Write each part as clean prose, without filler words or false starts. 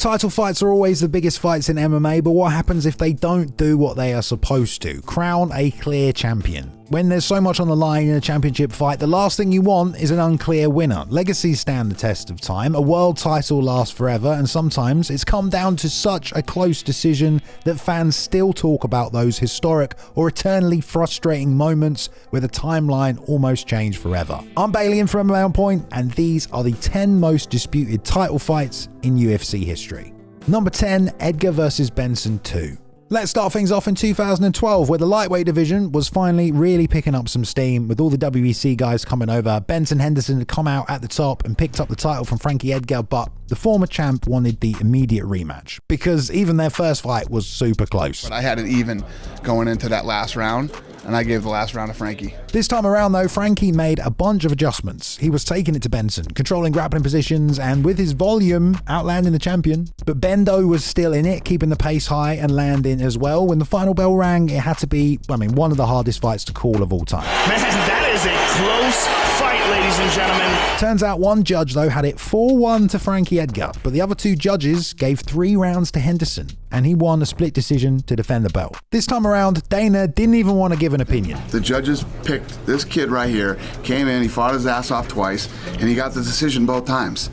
Title fights are always the biggest fights in MMA, but what happens if they don't do what they are supposed to? Crown a clear champion. When there's so much on the line in a championship fight, the last thing you want is an unclear winner. Legacies stand the test of time, a world title lasts forever, and sometimes it's come down to such a close decision that fans still talk about those historic or eternally frustrating moments where the timeline almost changed forever. I'm Bailey for MMA On Point, and these are the 10 most disputed title fights in UFC history. Number 10, Edgar vs. Benson 2. Let's start things off in 2012, where the lightweight division was finally really picking up some steam with all the WEC guys coming over. Benson Henderson had come out at the top and picked up the title from Frankie Edgar, but the former champ wanted the immediate rematch because even their first fight was super close. But I had it even going into that last round, and I gave the last round to Frankie. This time around though, Frankie made a bunch of adjustments. He was taking it to Benson, controlling grappling positions, and with his volume, outlanding the champion. But Bendo was still in it, keeping the pace high and landing as well. When the final bell rang, it had to be, one of the hardest fights to call of all time. Man, that is a close fight, ladies and gentlemen. Turns out one judge though had it 4-1 to Frankie Edgar, but the other two judges gave 3 rounds to Henderson, and he won a split decision to defend the belt. This time around, Dana didn't even want to give an opinion. The judges picked this kid right here, came in, he fought his ass off twice, and he got the decision both times.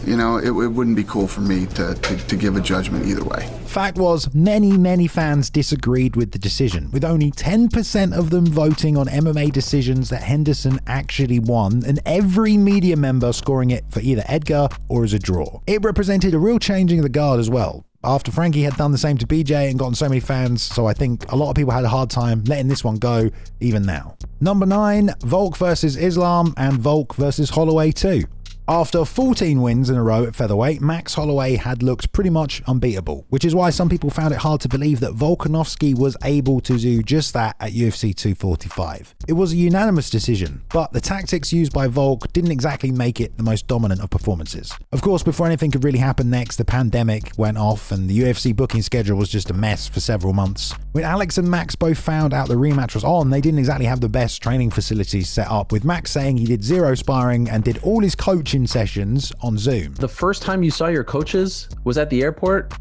You know, it wouldn't be cool for me to give a judgment either way. Fact was, many fans disagreed with the decision, with only 10% of them voting on MMA decisions that Henderson actually won, and every media member scoring it for either Edgar or as a draw. It represented a real changing of the guard as well, after Frankie had done the same to BJ and gotten so many fans, so I think a lot of people had a hard time letting this one go, even now. Number 9, Volk versus Islam and Volk versus Holloway 2. After 14 wins in a row at featherweight, Max Holloway had looked pretty much unbeatable, which is why some people found it hard to believe that Volkanovski was able to do just that at UFC 245. It was a unanimous decision, but the tactics used by Volk didn't exactly make it the most dominant of performances. Of course, before anything could really happen next, the pandemic went off and the UFC booking schedule was just a mess for several months. When Alex and Max both found out the rematch was on, they didn't exactly have the best training facilities set up, with Max saying he did 0 sparring and did all his coaching sessions on Zoom. The first time you saw your coaches was at the airport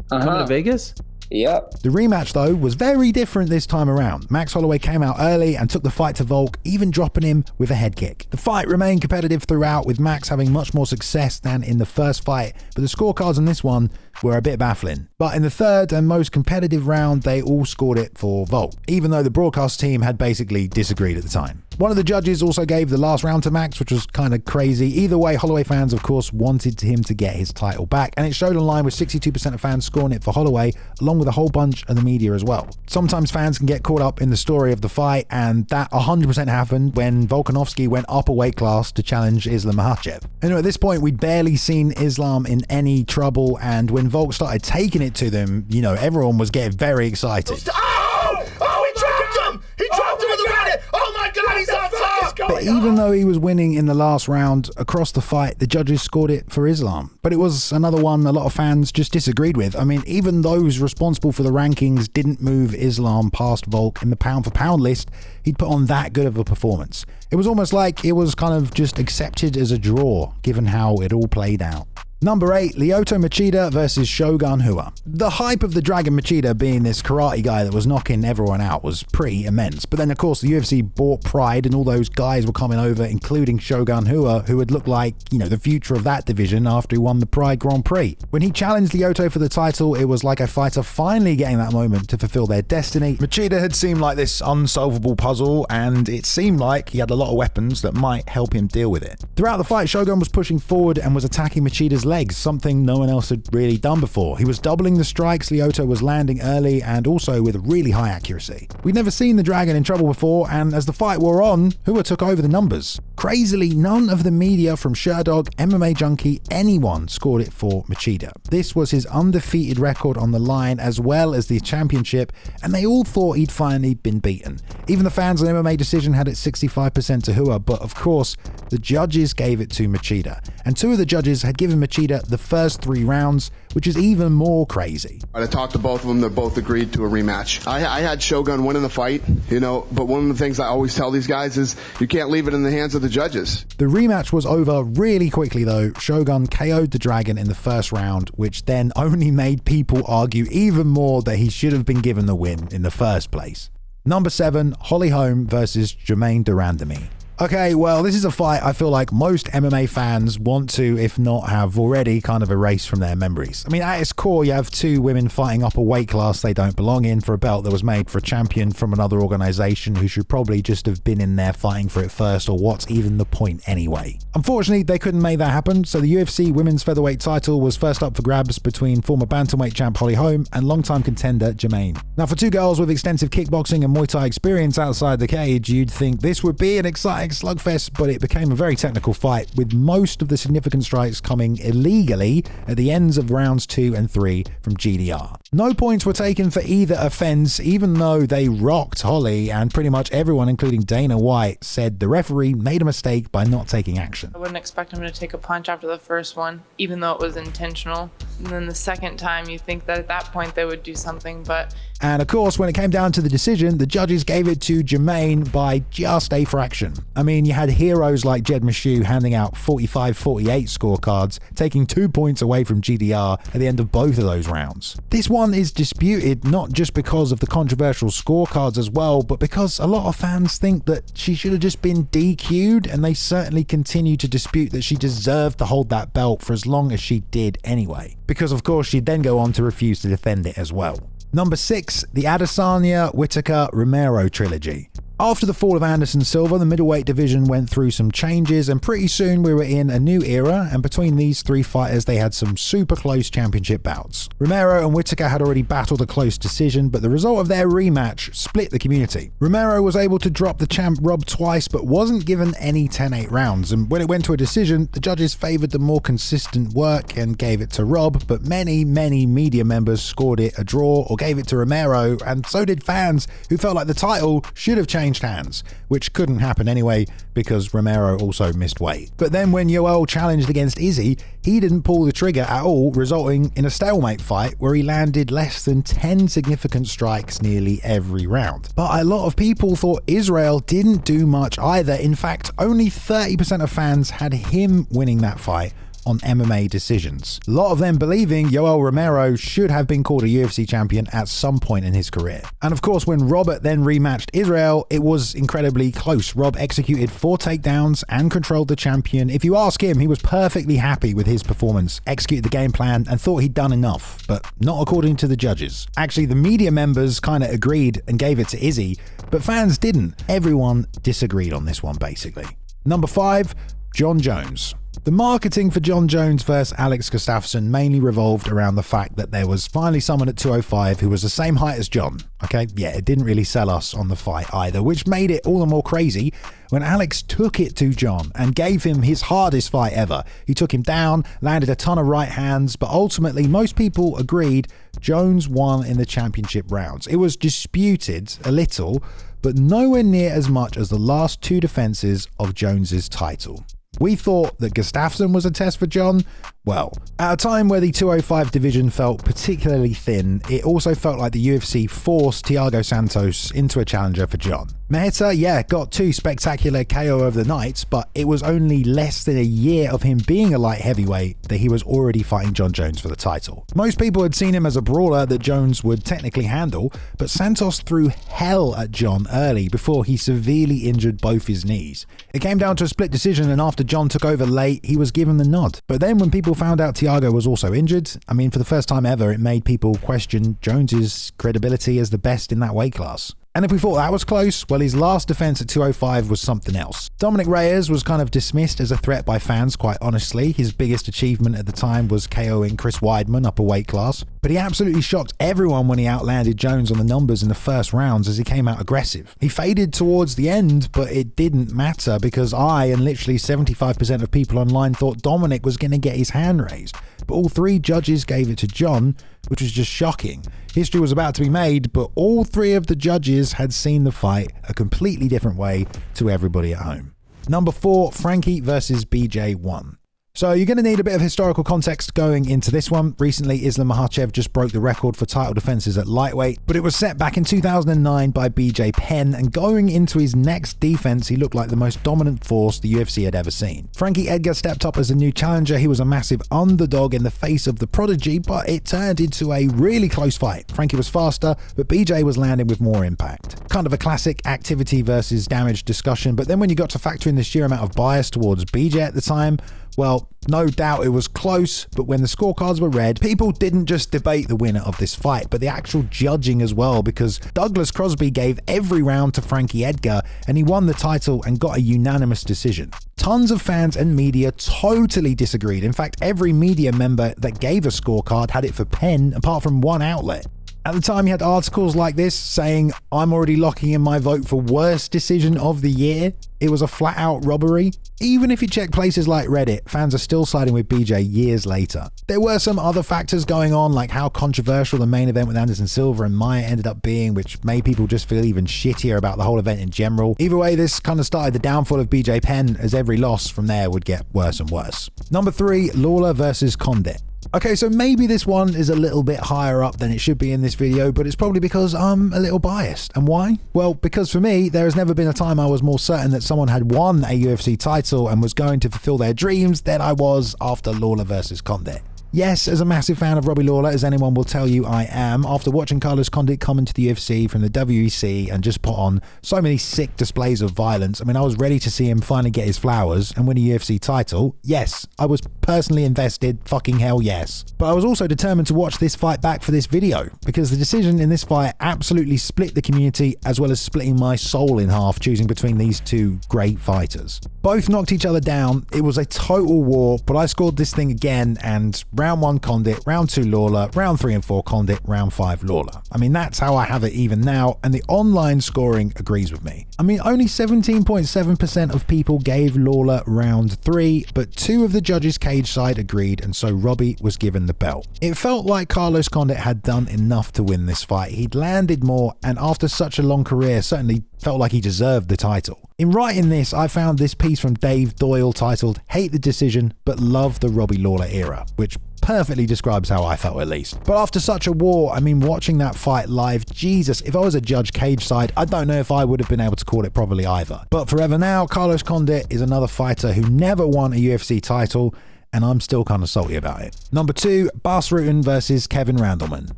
coming to Vegas? Yep. The rematch, though, was very different this time around. Max Holloway came out early and took the fight to Volk, even dropping him with a head kick. The fight remained competitive throughout, with Max having much more success than in the first fight, but the scorecards on this one were a bit baffling. But in the third and most competitive round, they all scored it for Volk, even though the broadcast team had basically disagreed at the time. One of the judges also gave the last round to Max, which was kind of crazy. Either way, Holloway fans, of course, wanted him to get his title back, and it showed online with 62% of fans scoring it for Holloway, along with a whole bunch of the media as well. Sometimes fans can get caught up in the story of the fight, and that 100% happened when Volkanovski went up a weight class to challenge Islam Makhachev. And at this point, we'd barely seen Islam in any trouble, and when Volk started taking it to them, everyone was getting very excited. He dropped him! He dropped him in the ground! Oh my God, he's on top! But even though he was winning in the last round, across the fight, the judges scored it for Islam. But it was another one a lot of fans just disagreed with. Even those responsible for the rankings didn't move Islam past Volk in the pound-for-pound list. He'd put on that good of a performance. It was almost like it was kind of just accepted as a draw, given how it all played out. Number 8, Lyoto Machida versus Shogun Rua. The hype of the Dragon Machida being this karate guy that was knocking everyone out was pretty immense. But then, of course, the UFC bought Pride and all those guys were coming over, including Shogun Rua, who had looked like, the future of that division after he won the Pride Grand Prix. When he challenged Lyoto for the title, it was like a fighter finally getting that moment to fulfill their destiny. Machida had seemed like this unsolvable puzzle, and it seemed like he had a lot of weapons that might help him deal with it. Throughout the fight, Shogun was pushing forward and was attacking Machida's legs, something no one else had really done before. He was doubling the strikes, Lyoto was landing early and also with really high accuracy. We'd never seen the Dragon in trouble before, and as the fight wore on, Rua took over the numbers. Crazily, none of the media from Sherdog, MMA Junkie, anyone scored it for Machida. This was his undefeated record on the line as well as the championship, and they all thought he'd finally been beaten. Even the fans on MMA Decision had it 65% to Rua, but of course, the judges gave it to Machida. And 2 of the judges had given Machida Machida the first 3 rounds, which is even more crazy. I talked to both of them. They both agreed to a rematch. I had Shogun winning the fight, but one of the things I always tell these guys is you can't leave it in the hands of the judges. The rematch was over really quickly though. Shogun KO'd the Dragon in the first round, which then only made people argue even more that he should have been given the win in the first place. Number 7, Holm versus Jermaine de Randamie. Okay, well, this is a fight I feel like most MMA fans want to, if not have already, kind of erased from their memories. I mean, at its core, you have 2 women fighting up a weight class they don't belong in for a belt that was made for a champion from another organization who should probably just have been in there fighting for it first, or what's even the point anyway? Unfortunately, they couldn't make that happen, so the UFC Women's Featherweight title was first up for grabs between former bantamweight champ Holm and longtime contender Jermaine. Now, for 2 girls with extensive kickboxing and Muay Thai experience outside the cage, you'd think this would be an exciting slugfest, but it became a very technical fight, with most of the significant strikes coming illegally at the ends of rounds 2 and 3 from GDR. No points were taken for either offense, even though they rocked Holly, and pretty much everyone, including Dana White, said the referee made a mistake by not taking action. I wouldn't expect him to take a punch after the first one, even though it was intentional. And then the second time, you think that at that point they would do something, but... And of course, when it came down to the decision, the judges gave it to Jermaine by just a fraction. I mean, you had heroes like Jed Meshew handing out 45-48 scorecards, taking 2 points away from GDR at the end of both of those rounds. This one is disputed not just because of the controversial scorecards as well, but because a lot of fans think that she should have just been DQ'd, and they certainly continue to dispute that she deserved to hold that belt for as long as she did anyway. Because of course she'd then go on to refuse to defend it as well. Number 6, the Adesanya, Whittaker, Romero trilogy. After the fall of Anderson Silva, the middleweight division went through some changes, and pretty soon we were in a new era, and between these 3 fighters they had some super close championship bouts. Romero and Whittaker had already battled a close decision, but the result of their rematch split the community. Romero was able to drop the champ Rob twice, but wasn't given any 10-8 rounds, and when it went to a decision, the judges favoured the more consistent work and gave it to Rob, but many media members scored it a draw or gave it to Romero, and so did fans who felt like the title should have changed hands, which couldn't happen anyway because Romero also missed weight. But then when Yoel challenged against Izzy, he didn't pull the trigger at all, resulting in a stalemate fight where he landed less than 10 significant strikes nearly every round. But a lot of people thought Israel didn't do much either. In fact, only 30% of fans had him winning that fight on MMA decisions. A lot of them believing Yoel Romero should have been called a UFC champion at some point in his career. And of course, when Robert then rematched Israel, it was incredibly close. Rob executed 4 takedowns and controlled the champion. If you ask him, he was perfectly happy with his performance, executed the game plan, and thought he'd done enough, but not according to the judges. Actually, the media members kind of agreed and gave it to Izzy, but fans didn't. Everyone disagreed on this one, basically. Number 5, John Jones. The marketing for John Jones versus Alex Gustafsson mainly revolved around the fact that there was finally someone at 205 who was the same height as John. Okay, yeah, it didn't really sell us on the fight either, which made it all the more crazy when Alex took it to John and gave him his hardest fight ever. He took him down, landed a ton of right hands, but ultimately most people agreed Jones won in the championship rounds. It was disputed a little, but nowhere near as much as the last 2 defenses of Jones's title. We thought that Gustafsson was a test for John. Well, at a time where the 205 division felt particularly thin, it also felt like the UFC forced Thiago Santos into a challenger for John. Machida, yeah, got 2 spectacular KO over the night, but it was only less than a year of him being a light heavyweight that he was already fighting John Jones for the title. Most people had seen him as a brawler that Jones would technically handle, but Santos threw hell at John early before he severely injured both his knees. It came down to a split decision, and after John took over late, he was given the nod. But then when people found out Thiago was also injured, I mean, for the first time ever, it made people question Jones's credibility as the best in that weight class. And if we thought that was close, well, his last defense at 205 was something else. Dominic Reyes was kind of dismissed as a threat by fans, quite honestly. His biggest achievement at the time was KOing Chris Weidman up a weight class. But he absolutely shocked everyone when he outlanded Jones on the numbers in the first rounds as he came out aggressive. He faded towards the end, but it didn't matter because I and literally 75% of people online thought Dominic was going to get his hand raised. But all 3 judges gave it to John, which was just shocking. History was about to be made, but all 3 of the judges had seen the fight a completely different way to everybody at home. Number 4, Frankie versus BJ1. So you're going to need a bit of historical context going into this one. Recently, Islam Makhachev just broke the record for title defenses at lightweight, but it was set back in 2009 by BJ Penn, and going into his next defense, he looked like the most dominant force the UFC had ever seen. Frankie Edgar stepped up as a new challenger. He was a massive underdog in the face of the prodigy, but it turned into a really close fight. Frankie was faster, but BJ was landing with more impact. Kind of a classic activity versus damage discussion, but then when you got to factor in the sheer amount of bias towards BJ at the time, well, no doubt it was close, but when the scorecards were read, people didn't just debate the winner of this fight, but the actual judging as well, because Douglas Crosby gave every round to Frankie Edgar, and he won the title and got a unanimous decision. Tons of fans and media totally disagreed. In fact, every media member that gave a scorecard had it for Penn, apart from one outlet. At the time, you had articles like this saying, "I'm already locking in my vote for worst decision of the year." It was a flat-out robbery. Even if you check places like Reddit, fans are still siding with BJ years later. There were some other factors going on, like how controversial the main event with Anderson Silva and Maia ended up being, which made people just feel even shittier about the whole event in general. Either way, this kind of started the downfall of BJ Penn, as every loss from there would get worse and worse. Number 3, Lawler versus Condit. Okay, so maybe this one is a little bit higher up than it should be in this video, but it's probably because I'm a little biased. And why? Well, because for me, there has never been a time I was more certain that someone had won a UFC title and was going to fulfill their dreams than I was after Lawler versus Condit. Yes, as a massive fan of Robbie Lawler, as anyone will tell you I am, after watching Carlos Condit come into the UFC from the WEC and just put on so many sick displays of violence, I mean, I was ready to see him finally get his flowers and win a UFC title. Yes, I was personally invested, fucking hell yes. But I was also determined to watch this fight back for this video, because the decision in this fight absolutely split the community, as well as splitting my soul in half, choosing between these two great fighters. Both knocked each other down. It was a total war, but I scored this thing again, and round 1 Condit, round 2 Lawler, round 3 and 4 Condit, round 5 Lawler. I mean, that's how I have it even now, and the online scoring agrees with me. I mean, only 17.7% of people gave Lawler round 3, but 2 of the judges' cage side agreed, and so Robbie was given the belt. It felt like Carlos Condit had done enough to win this fight. He'd landed more, and after such a long career, certainly felt like he deserved the title. In writing this, I found this piece from Dave Doyle titled "Hate the Decision, but Love the Robbie Lawler Era," which perfectly describes how I felt, at least. But after such a war, I mean, watching that fight live, Jesus, if I was a judge cage side, I don't know if I would have been able to call it properly either. But forever now, Carlos Condit is another fighter who never won a UFC title, and I'm still kind of salty about it. Number 2, Bas Rutten versus Kevin Randleman.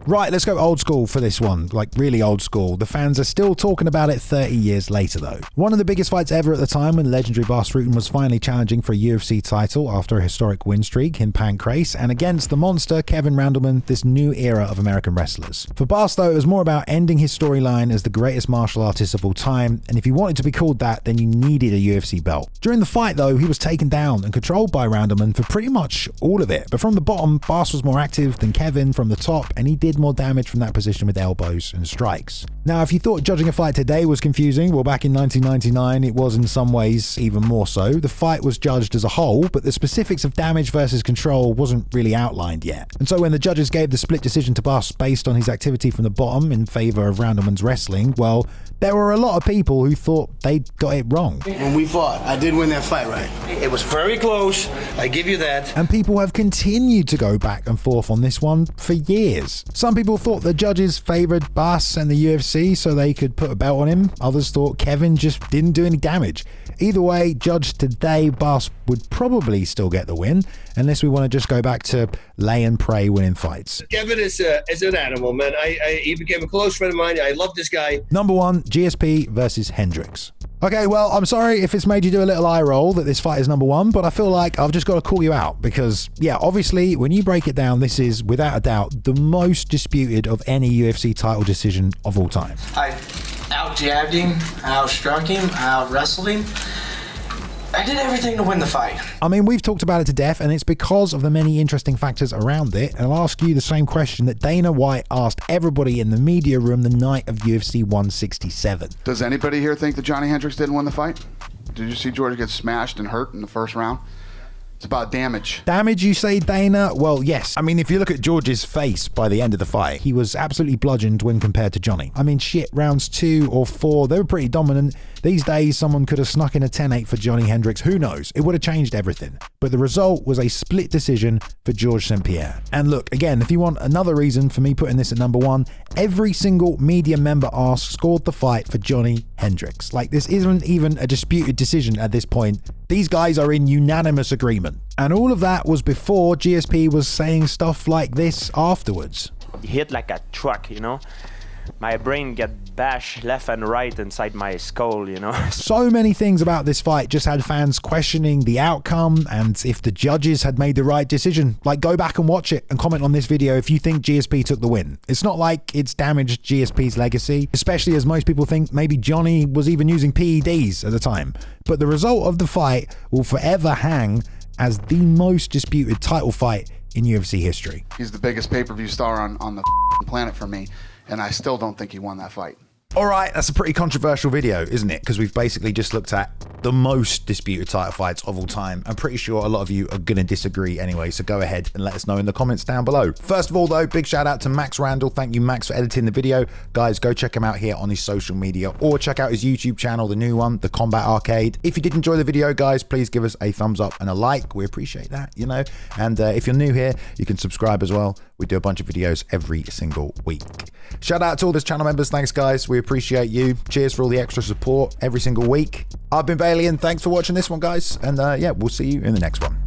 Right, let's go old school for this one, like really old school. The fans are still talking about it 30 years later though. One of the biggest fights ever at the time, when legendary Bas Rutten was finally challenging for a UFC title after a historic win streak in Pancrase, and against the monster Kevin Randleman, this new era of American wrestlers. For Bas though, it was more about ending his storyline as the greatest martial artist of all time, and if you wanted to be called that, then you needed a UFC belt. During the fight though, he was taken down and controlled by Randleman for pretty much all of it, but from the bottom, Bas was more active than Kevin from the top, and he did more damage from that position with elbows and strikes. Now, if you thought judging a fight today was confusing, well, back in 1999 it was in some ways even more so. The fight was judged as a whole, but the specifics of damage versus control wasn't really outlined yet. And so when the judges gave the split decision to Bas based on his activity from the bottom in favor of Randleman's wrestling, well, there were a lot of people who thought they'd got it wrong. When we fought, I did win that fight, right? It was very close, I give you that. And people have continued to go back and forth on this one for years. Some people thought the judges favoured Bas and the UFC so they could put a belt on him. Others thought Kevin just didn't do any damage. Either way, judged today, Bas would probably still get the win, unless we want to just go back to lay and pray winning fights. Kevin is an animal, man. He became a close friend of mine. I love this guy. Number 1, GSP versus Hendricks. Okay, well, I'm sorry if it's made you do a little eye roll that this fight is number 1, but I feel like I've just got to call you out because, yeah, obviously, when you break it down, this is, without a doubt, the most disputed of any UFC title decision of all time. I out-jabbed him, out-struck him, out-wrestled him. I did everything to win the fight. I mean, we've talked about it to death, and it's because of the many interesting factors around it. And I'll ask you the same question that Dana White asked everybody in the media room the night of UFC 167. Does anybody here think that Johnny Hendricks didn't win the fight? Did you see George get smashed and hurt in the first round? It's about damage. Damage, you say, Dana? Well, yes. I mean, if you look at George's face by the end of the fight, he was absolutely bludgeoned when compared to Johnny. I mean, shit, rounds 2 or 4, they were pretty dominant. These days, someone could have snuck in a 10-8 for Johnny Hendricks. Who knows? It would have changed everything. But the result was a split decision for George St. Pierre. And look, again, if you want another reason for me putting this at number 1, every single media member asked scored the fight for Johnny Hendricks. Like, this isn't even a disputed decision at this point. These guys are in unanimous agreement. And all of that was before GSP was saying stuff like this afterwards. He hit like a truck, you know? My brain get bashed left and right inside my skull, you know? So many things about this fight just had fans questioning the outcome and if the judges had made the right decision. Like, go back and watch it and comment on this video if you think GSP took the win. It's not like it's damaged GSP's legacy, especially as most people think maybe Johnny was even using PEDs at the time. But the result of the fight will forever hang as the most disputed title fight in UFC history. He's the biggest pay-per-view star on the planet for me, and I still don't think he won that fight. All right, that's a pretty controversial video, isn't it? Because we've basically just looked at the most disputed title fights of all time. I'm pretty sure a lot of you are going to disagree anyway, so go ahead and let us know in the comments down below. First of all, though, big shout out to Max Randall. Thank you, Max, for editing the video. Guys, go check him out here on his social media or check out his YouTube channel, the new one, The Combat Arcade. If you did enjoy the video, guys, please give us a thumbs up and a like. We appreciate that, you know. And if you're new here, you can subscribe as well. We do a bunch of videos every single week. Shout out to all these channel members. Thanks, guys. We appreciate you. Cheers for all the extra support every single week. I've been Bailey, and thanks for watching this one, guys. And yeah, we'll see you in the next one.